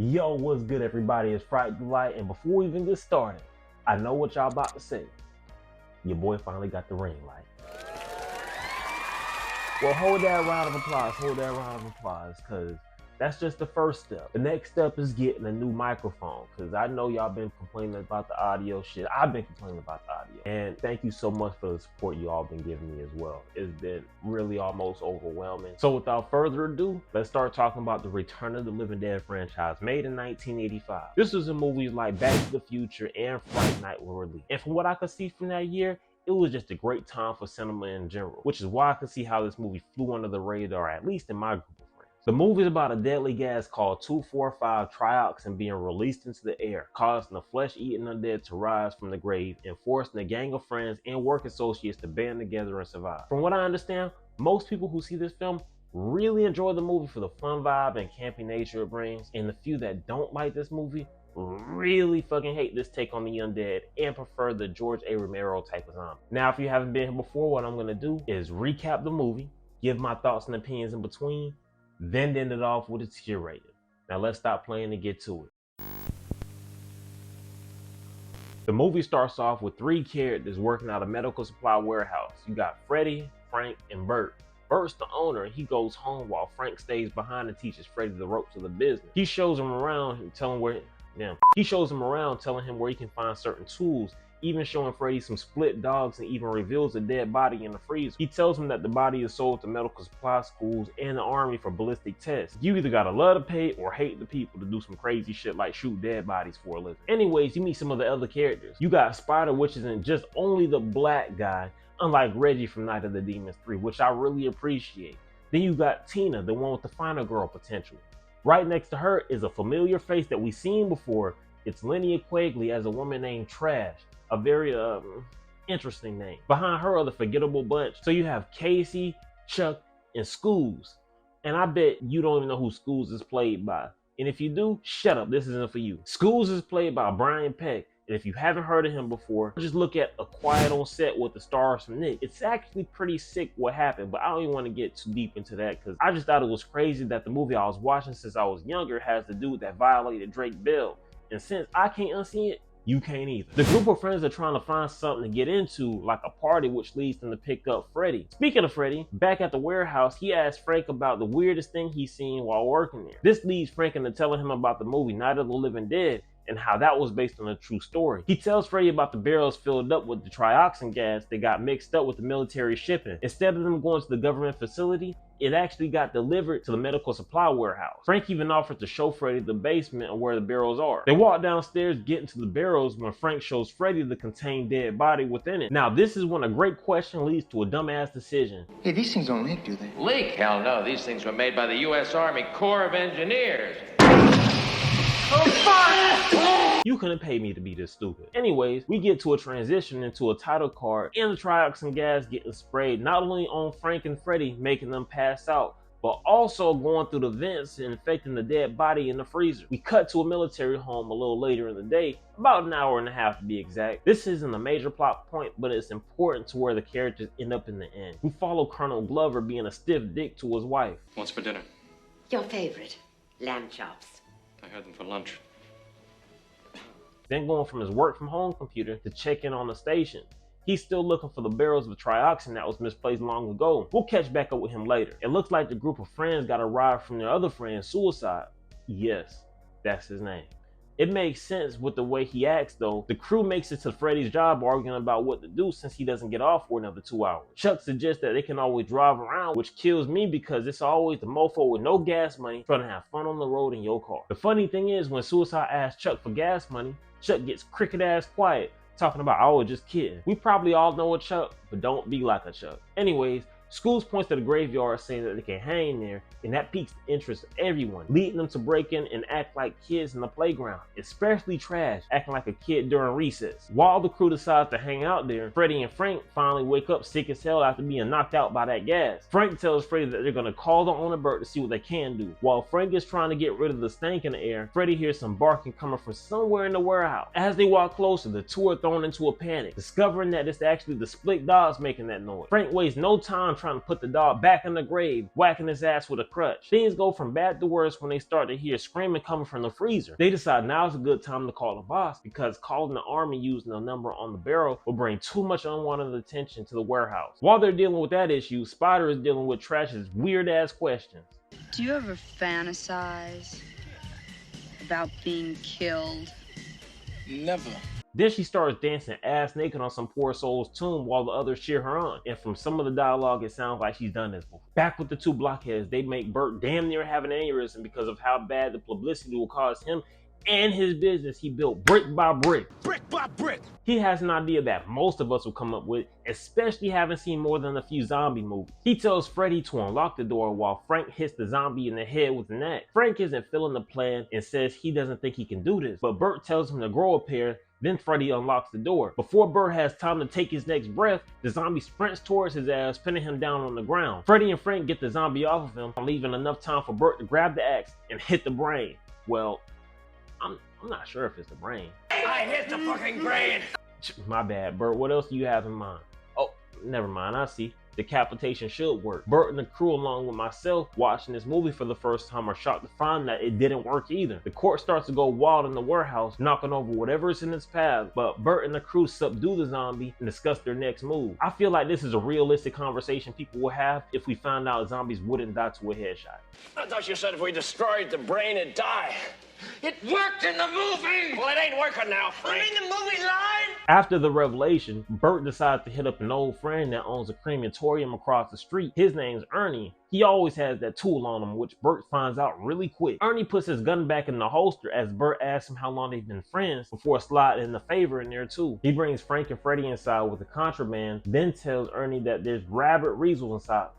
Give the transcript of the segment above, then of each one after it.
Yo, what's good everybody? It's Fright Delight, and before we even get started, I know what y'all about to say. Your boy finally got the ring light. Well, hold that round of applause, cause that's just the first step. The next step is getting a new microphone, cause I know y'all been complaining about the audio shit. I've been complaining about the audio. And thank you so much for the support you all been giving me as well. It's been really almost overwhelming. So without further ado, let's start talking about the Return of the Living Dead franchise, made in 1985. This was in movies like Back to the Future and Fright Night were released. And from what I could see from that year, it was just a great time for cinema in general, which is why I could see how this movie flew under the radar, at least in my group of friends. The movie is about a deadly gas called 2,4,5 Trioxin being released into the air, causing the flesh-eating undead to rise from the grave and forcing a gang of friends and work associates to band together and survive. From what I understand, most people who see this film really enjoy the movie for the fun vibe and campy nature it brings, and the few that don't like this movie really fucking hate this take on the undead and prefer the George A. Romero type of zombie. Now, if you haven't been here before, what I'm gonna do is recap the movie, give my thoughts and opinions in between, then end it off with its tier rating. Now let's stop playing and get to it. The movie starts off with three characters working at a medical supply warehouse. You got Freddy, Frank, and Bert. Bert's the owner, and he goes home while Frank stays behind and teaches Freddy the ropes of the business. He shows him around and telling him where he can find certain tools, even showing Freddy some split dogs, and even reveals a dead body in the freezer. He tells him that the body is sold to medical supply schools and the army for ballistic tests. You either gotta love to pay or hate the people to do some crazy shit like shoot dead bodies for a living. Anyways, you meet some of the other characters. You got Spider, which isn't just only the black guy, unlike Reggie from Night of the Demons 3, which I really appreciate. Then you got Tina, the one with the final girl potential. Right next to her is a familiar face that we've seen before. It's Linnea Quigley as a woman named Trash, a very interesting name. Behind her are the forgettable bunch. So you have Casey, Chuck, and Schools. And I bet you don't even know who Schools is played by. And if you do, shut up, this isn't for you. Schools is played by Brian Peck. And if you haven't heard of him before, just look at A Quiet on Set with the stars from Nick. It's actually pretty sick what happened, but I don't even want to get too deep into that because I just thought it was crazy that the movie I was watching since I was younger has the dude that violated Drake Bell. And since I can't unsee it, you can't either. The group of friends are trying to find something to get into, like a party, which leads them to pick up Freddy. Speaking of Freddy, back at the warehouse, he asks Frank about the weirdest thing he's seen while working there. This leads Frank into telling him about the movie Night of the Living Dead, and how that was based on a true story. He tells Freddy about the barrels filled up with the trioxin gas that got mixed up with the military shipping. Instead of them going to the government facility, it actually got delivered to the medical supply warehouse. Frank even offered to show Freddy the basement and where the barrels are. They walk downstairs getting to the barrels when Frank shows Freddy the contained dead body within it. Now, this is when a great question leads to a dumbass decision. Hey, these things don't leak, do they? Leak? Hell no. These things were made by the U.S. Army Corps of Engineers. You couldn't pay me to be this stupid. Anyways, we get to a transition into a title card and the trioxin gas getting sprayed not only on Frank and Freddy, making them pass out, but also going through the vents and infecting the dead body in the freezer. We cut to a military home a little later in the day, about an hour and a half to be exact. This isn't a major plot point, but it's important to where the characters end up in the end. We follow Colonel Glover being a stiff dick to his wife. What's for dinner? Your favorite, lamb chops. I had them for lunch. Then going from his work from home computer to check in on the station. He's still looking for the barrels of trioxin that was misplaced long ago. We'll catch back up with him later. It looks like the group of friends got a ride from their other friend, Suicide. Yes, that's his name. It makes sense with the way he acts though. The crew makes it to Freddy's job arguing about what to do since he doesn't get off for another 2 hours. Chuck suggests that they can always drive around, which kills me because it's always the mofo with no gas money trying to have fun on the road in your car. The funny thing is when Suicide asks Chuck for gas money, Chuck gets cricket ass quiet, talking about, "I was just kidding." We probably all know a Chuck, but don't be like a Chuck. Anyways, Schools points to the graveyard saying that they can hang there, and that piques the interest of everyone, leading them to break in and act like kids in the playground, especially Trash, acting like a kid during recess. While the crew decides to hang out there, Freddy and Frank finally wake up sick as hell after being knocked out by that gas. Frank tells Freddy that they're gonna call the owner Bert to see what they can do. While Frank is trying to get rid of the stank in the air, Freddy hears some barking coming from somewhere in the warehouse. As they walk closer, the two are thrown into a panic, discovering that it's actually the split dogs making that noise. Frank wastes no time trying to put the dog back in the grave, whacking his ass with a crutch. Things go from bad to worse when they start to hear screaming coming from the freezer. They decide now's a good time to call the boss because calling the army using the number on the barrel will bring too much unwanted attention to the warehouse. While they're dealing with that issue, Spider is dealing with Trash's weird ass questions. Do you ever fantasize about being killed? Never. Then she starts dancing ass naked on some poor soul's tomb while the others cheer her on. And from some of the dialogue, it sounds like she's done this before. Back with the two blockheads, they make Burt damn near have an aneurysm because of how bad the publicity will cause him and his business he built brick by brick. Brick by brick. He has an idea that most of us will come up with, especially having seen more than a few zombie movies. He tells Freddy to unlock the door while Frank hits the zombie in the head with an axe. Frank isn't feeling the plan and says he doesn't think he can do this, but Burt tells him to grow a pair. Then Freddy unlocks the door. Before Burt has time to take his next breath, the zombie sprints towards his ass, pinning him down on the ground. Freddy and Frank get the zombie off of him, leaving enough time for Burt to grab the axe and hit the brain. Well, I'm not sure if it's the brain. I hit the fucking brain! My bad, Burt. What else do you have in mind? Oh, never mind. I see. Decapitation should work. Burt and the crew, along with myself, watching this movie for the first time, are shocked to find that it didn't work either. The court starts to go wild in the warehouse, knocking over whatever is in its path, but Burt and the crew subdue the zombie and discuss their next move. I feel like this is a realistic conversation people will have if we find out zombies wouldn't die to a headshot. I thought you said if we destroyed the brain, it'd die. It worked in the movie! Well, it ain't working now, Frank. You mean the movie line? After the revelation, Burt decides to hit up an old friend that owns a crematorium across the street. His name's Ernie. He always has that tool on him, which Burt finds out really quick. Ernie puts his gun back in the holster as Burt asks him how long they've been friends before sliding in the favor in there too. He brings Frank and Freddy inside with the contraband, then tells Ernie that there's rabid weasels inside.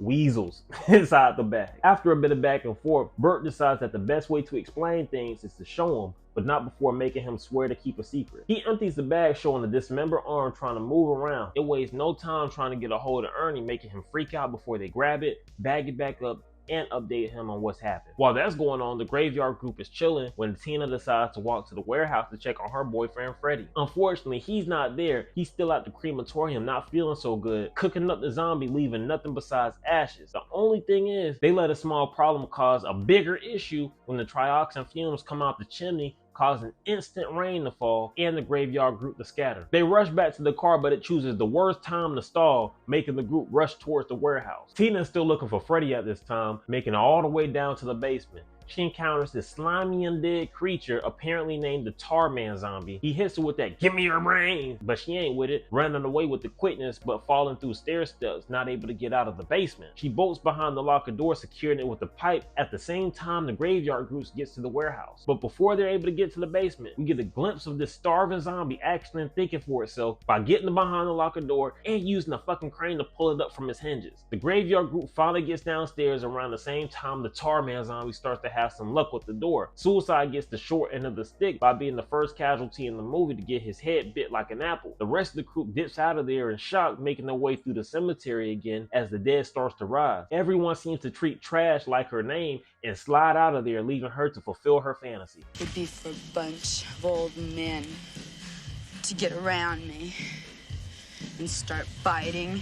Weasels inside the bag. After a bit of back and forth, Burt decides that the best way to explain things is to show him, but not before making him swear to keep a secret. He empties the bag, showing the dismembered arm trying to move around. It wastes no time trying to get a hold of Ernie, making him freak out before they grab it, bag it back up, and update him on what's happened. While that's going on, the graveyard group is chilling when Tina decides to walk to the warehouse to check on her boyfriend Freddy. Unfortunately, he's not there. He's still at the crematorium, not feeling so good, cooking up the zombie, leaving nothing besides ashes. The only thing is, they let a small problem cause a bigger issue when the trioxin fumes come out the chimney, causing instant rain to fall and the graveyard group to scatter. They rush back to the car, but it chooses the worst time to stall, making the group rush towards the warehouse. Tina is still looking for Freddy at this time, making it all the way down to the basement. She encounters this slimy undead creature apparently named the Tar Man zombie. He hits her with that "give me your brain," but she ain't with it, running away with the quickness but falling through stair steps, not able to get out of the basement. She bolts behind the locker door, securing it with a pipe. At the same time, the graveyard group gets to the warehouse. But before they're able to get to the basement, we get a glimpse of this starving zombie acting and thinking for itself by getting behind the locker door and using a fucking crane to pull it up from its hinges. The graveyard group finally gets downstairs around the same time the Tar Man zombie starts to have some luck with the door. Suicide gets the short end of the stick by being the first casualty in the movie to get his head bit like an apple. The rest of the crew dips out of there in shock, making their way through the cemetery again as the dead starts to rise. Everyone seems to treat Trash like her name and slide out of there, leaving her to fulfill her fantasy. It'd be for a bunch of old men to get around me and start biting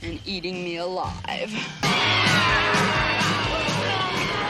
and eating me alive.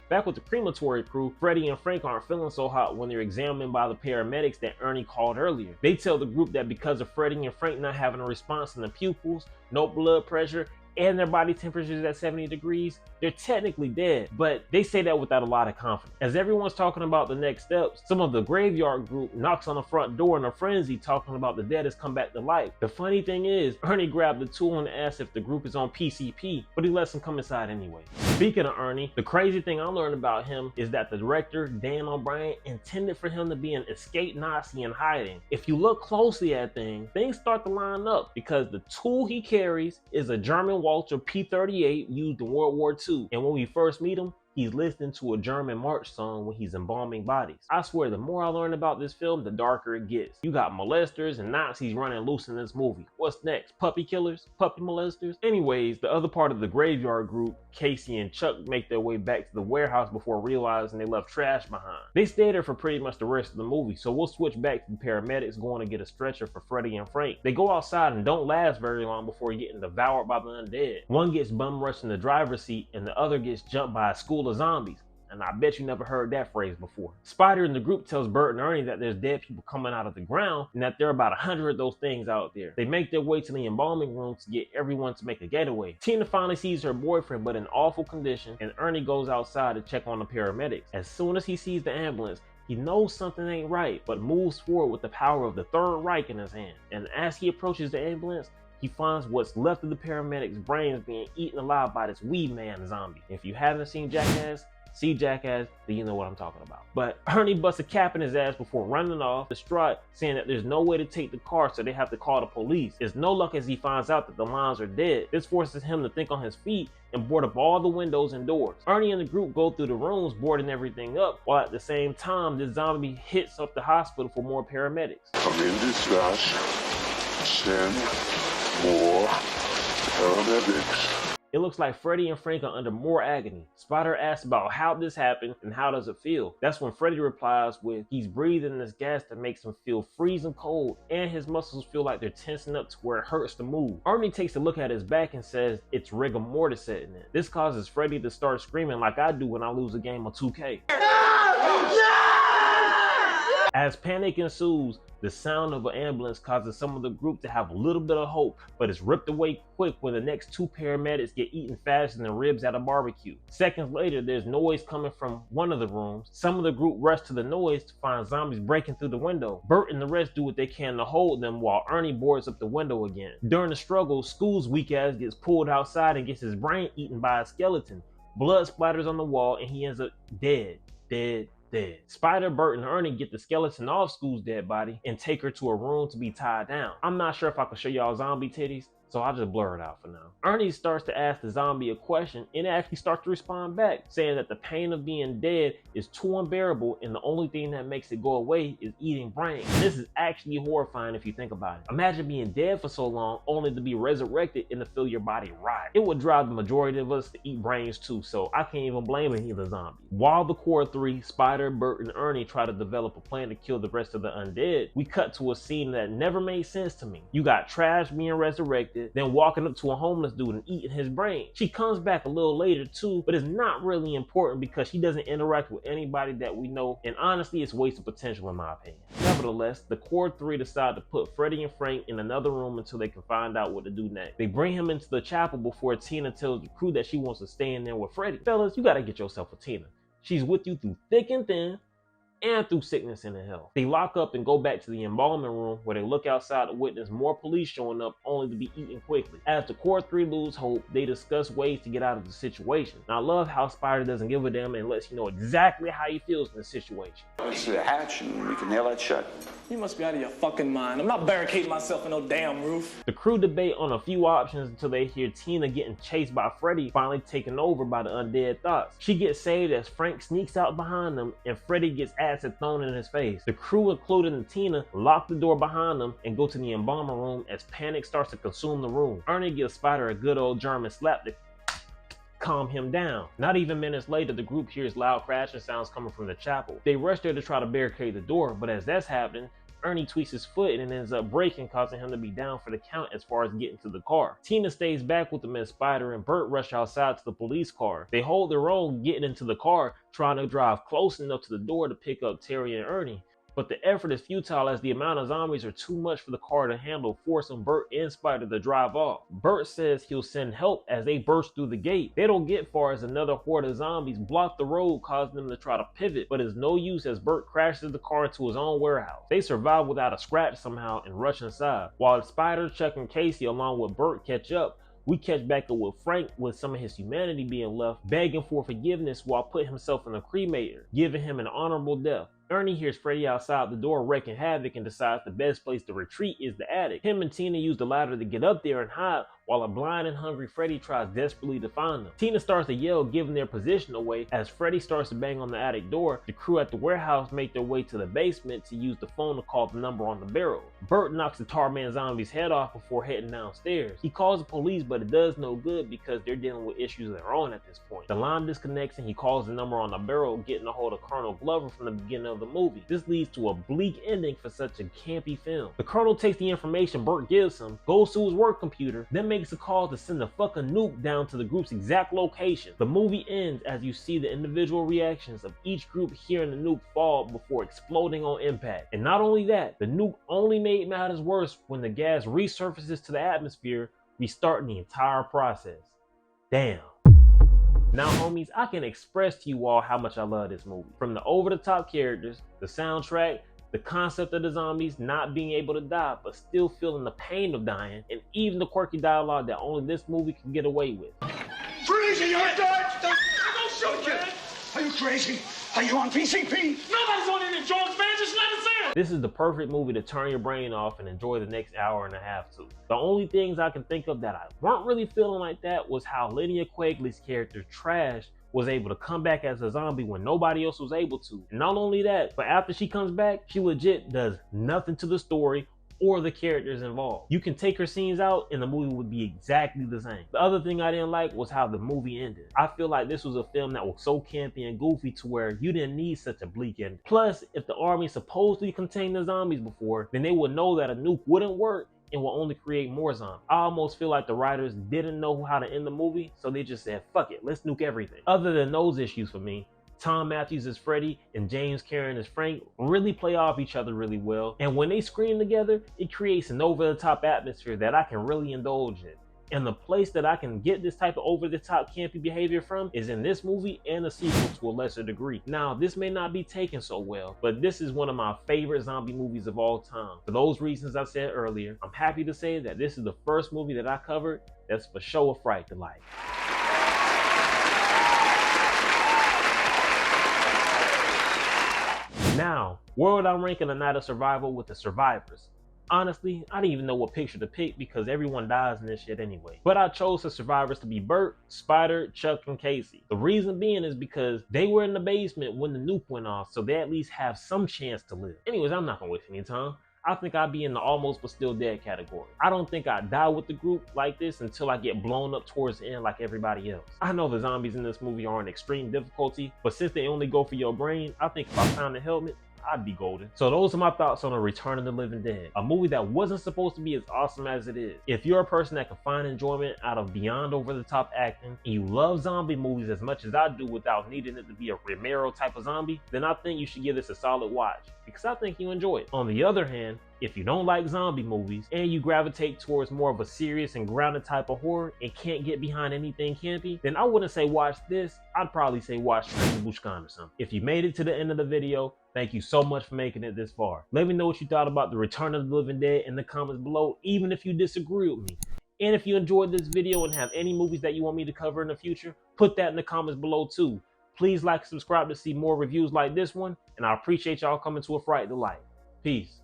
Back with the crematory crew, Freddy and Frank aren't feeling so hot when they're examined by the paramedics that Ernie called earlier. They tell the group that because of Freddy and Frank not having a response in the pupils, no blood pressure, and their body temperature is at 70 degrees, they're technically dead, but they say that without a lot of confidence. As everyone's talking about the next steps, some of the graveyard group knocks on the front door in a frenzy, talking about the dead has come back to life. The funny thing is, Ernie grabbed the tool and asked if the group is on PCP, but he lets them come inside anyway. Speaking of Ernie, the crazy thing I learned about him is that the director, Dan O'Brien, intended for him to be an escaped Nazi in hiding. If you look closely at things start to line up because the tool he carries is a German Walter P-38 used in World War II. And when we first meet him, he's listening to a German march song when he's embalming bodies. I swear, the more I learn about this film, the darker it gets. You got molesters and Nazis running loose in this movie. What's next? Puppy killers? Puppy molesters? Anyways, the other part of the graveyard group, Casey and Chuck, make their way back to the warehouse before realizing they left trash behind. They stay there for pretty much the rest of the movie, so we'll switch back to the paramedics going to get a stretcher for Freddy and Frank. They go outside and don't last very long before getting devoured by the undead. One gets bum rushed in the driver's seat and the other gets jumped by a school of zombies. And I bet you never heard that phrase before. Spider in the group tells Bert and Ernie that there's dead people coming out of the ground and that there are about 100 of those things out there. They make their way to the embalming room to get everyone to make a getaway. Tina finally sees her boyfriend but in awful condition, and Ernie goes outside to check on the paramedics. As soon as he sees the ambulance, he knows something ain't right, but moves forward with the power of the Third Reich in his hand. And as he approaches the ambulance, he finds what's left of the paramedics' brains being eaten alive by this Weed Man zombie. If you haven't seen Jackass, see Jackass, then you know what I'm talking about. But Ernie busts a cap in his ass before running off, distraught, saying that there's no way to take the car, so they have to call the police. It's no luck as he finds out that the lines are dead. This forces him to think on his feet and board up all the windows and doors. Ernie and the group go through the rooms, boarding everything up, while at the same time, this zombie hits up the hospital for more paramedics. I'm in dispatch. Send more paramedics. It looks like Freddy and Frank are under more agony. Spider asks about how this happened and how does it feel. That's when Freddy replies with, he's breathing this gas that makes him feel freezing cold and his muscles feel like they're tensing up to where it hurts to move. Ernie takes a look at his back and says it's rigor mortis setting in. This causes Freddy to start screaming like I do when I lose a game of 2K. As panic ensues, the sound of an ambulance causes some of the group to have a little bit of hope, but it's ripped away quick when the next two paramedics get eaten faster than ribs at a barbecue. Seconds later, there's noise coming from one of the rooms. Some of the group rush to the noise to find zombies breaking through the window. Bert and the rest do what they can to hold them while Ernie boards up the window again. During the struggle, School's weak ass gets pulled outside and gets his brain eaten by a skeleton. Blood splatters on the wall and he ends up dead. Spider, Bert, and Ernie get the skeleton off School's dead body and take her to a room to be tied down. I'm not sure if I can show y'all zombie titties, so I'll just blur it out for now. Ernie starts to ask the zombie a question and it actually starts to respond back, saying that the pain of being dead is too unbearable and the only thing that makes it go away is eating brains. This is actually horrifying if you think about it. Imagine being dead for so long only to be resurrected and to feel your body rot. It would drive the majority of us to eat brains too, so I can't even blame any of the zombies. While the core three, Spider, Bert, and Ernie try to develop a plan to kill the rest of the undead, we cut to a scene that never made sense to me. You got Trash being resurrected, then walking up to a homeless dude and eating his brain. She comes back a little later too, but it's not really important because she doesn't interact with anybody that we know, and honestly it's wasted potential in my opinion. Nevertheless, the core three decide to put Freddy and Frank in another room until they can find out what to do next. They bring him into the chapel before Tina tells the crew that she wants to stay in there with Freddy. Fellas, you gotta get yourself a Tina. She's with you through thick and thin, and through sickness and health. They lock up and go back to the embalming room where they look outside to witness more police showing up only to be eaten quickly. As the core three lose hope, they discuss ways to get out of the situation. Now I love how Spider doesn't give a damn and lets you know exactly how he feels in the situation. Let's see a hatch and we can nail that shut. You must be out of your fucking mind. I'm not barricading myself in no damn roof. The crew debate on a few options until they hear Tina getting chased by Freddy, finally taken over by the undead thoughts. She gets saved as Frank sneaks out behind them and Freddy gets acid thrown in his face. The crew, including Tina, lock the door behind them and go to the embalmer room as panic starts to consume the room. Ernie gives Spider a good old German slap to calm him down. Not even minutes later, the group hears loud crashing sounds coming from the chapel. They rush there to try to barricade the door, but as that's happening, Ernie tweaks his foot and ends up breaking, causing him to be down for the count as far as getting to the car. Tina stays back with them as Spider and Bert rush outside to the police car. They hold their own getting into the car, trying to drive close enough to the door to pick up Terry and Ernie. But the effort is futile as the amount of zombies are too much for the car to handle, forcing Bert and Spider to drive off. Bert says he'll send help as they burst through the gate. They don't get far as another horde of zombies block the road, causing them to try to pivot, but it's no use as Bert crashes the car into his own warehouse. They survive without a scratch somehow and rush inside. While Spider, Chuck, and Casey along with Bert catch up, we catch back up with Frank with some of his humanity being left, begging for forgiveness while putting himself in a cremator, giving him an honorable death. Ernie hears Freddy outside the door wreaking havoc and decides the best place to retreat is the attic. Him and Tina use the ladder to get up there and hide while a blind and hungry Freddy tries desperately to find them. Tina starts to yell, giving their position away. As Freddy starts to bang on the attic door, the crew at the warehouse make their way to the basement to use the phone to call the number on the barrel. Bert knocks the Tarman zombie's head off before heading downstairs. He calls the police, but it does no good because they're dealing with issues of their own at this point. The line disconnects and he calls the number on the barrel, getting a hold of Colonel Glover from the beginning of the movie. This leads to a bleak ending for such a campy film. The Colonel takes the information Bert gives him, goes to his work computer, then makes a call to send a fucking nuke down to the group's exact location. The movie ends as you see the individual reactions of each group hearing the nuke fall before exploding on impact. And not only that, the nuke only made matters worse when the gas resurfaces to the atmosphere, restarting the entire process. Damn. Now homies, I can express to you all how much I love this movie. From the over-the-top characters, the soundtrack, the concept of the zombies not being able to die but still feeling the pain of dying, and even the quirky dialogue that only this movie can get away with. Freeze, you're dead! Don't shoot you! Are you crazy? Are you on PCP? Nobody's on any drugs, man. Just let us in. This is the perfect movie to turn your brain off and enjoy the next hour and a half to. The only things I can think of that I weren't really feeling like that was how Linnea Quigley's character Trash was able to come back as a zombie when nobody else was able to. And not only that, but after she comes back, she legit does nothing to the story or the characters involved. You can take her scenes out and the movie would be exactly the same. The other thing I didn't like was how the movie ended. I feel like this was a film that was so campy and goofy to where you didn't need such a bleak ending. Plus, if the army supposedly contained the zombies before, then they would know that a nuke wouldn't work and will only create more zombies. I almost feel like the writers didn't know how to end the movie, so they just said, fuck it, let's nuke everything. Other than those issues for me, Tom Matthews as Freddy and James Karen as Frank really play off each other really well. And when they scream together, it creates an over-the-top atmosphere that I can really indulge in. And the place that I can get this type of over-the-top campy behavior from is in this movie and the sequel to a lesser degree. Now, this may not be taken so well, but this is one of my favorite zombie movies of all time. For those reasons I said earlier, I'm happy to say that this is the first movie that I covered that's for sure a Fright Delight. Now, where would I rank in A Night of Survival with the survivors? Honestly, I didn't even know what picture to pick because everyone dies in this shit anyway. But I chose the survivors to be Bert, Spider, Chuck, and Casey. The reason being is because they were in the basement when the nuke went off, so they at least have some chance to live. Anyways, I'm not gonna waste any time. I think I'd be in the almost but still dead category. I don't think I'd die with the group like this until I get blown up towards the end like everybody else. I know the zombies in this movie are in extreme difficulty, but since they only go for your brain, I think if I found a helmet, I'd be golden. So those are my thoughts on A Return of the Living Dead, a movie that wasn't supposed to be as awesome as it is. If you're a person that can find enjoyment out of beyond over-the-top acting, and you love zombie movies as much as I do without needing it to be a Romero type of zombie, then I think you should give this a solid watch, because I think you enjoy it. On the other hand, if you don't like zombie movies, and you gravitate towards more of a serious and grounded type of horror, and can't get behind anything campy, then I wouldn't say watch this, I'd probably say watch Train to Busan or something. If you made it to the end of the video, thank you so much for making it this far. Let me know what you thought about The Return of the Living Dead in the comments below, even if you disagree with me. And if you enjoyed this video and have any movies that you want me to cover in the future, put that in the comments below too. Please like and subscribe to see more reviews like this one, and I appreciate y'all coming to A Fright Delight. Peace.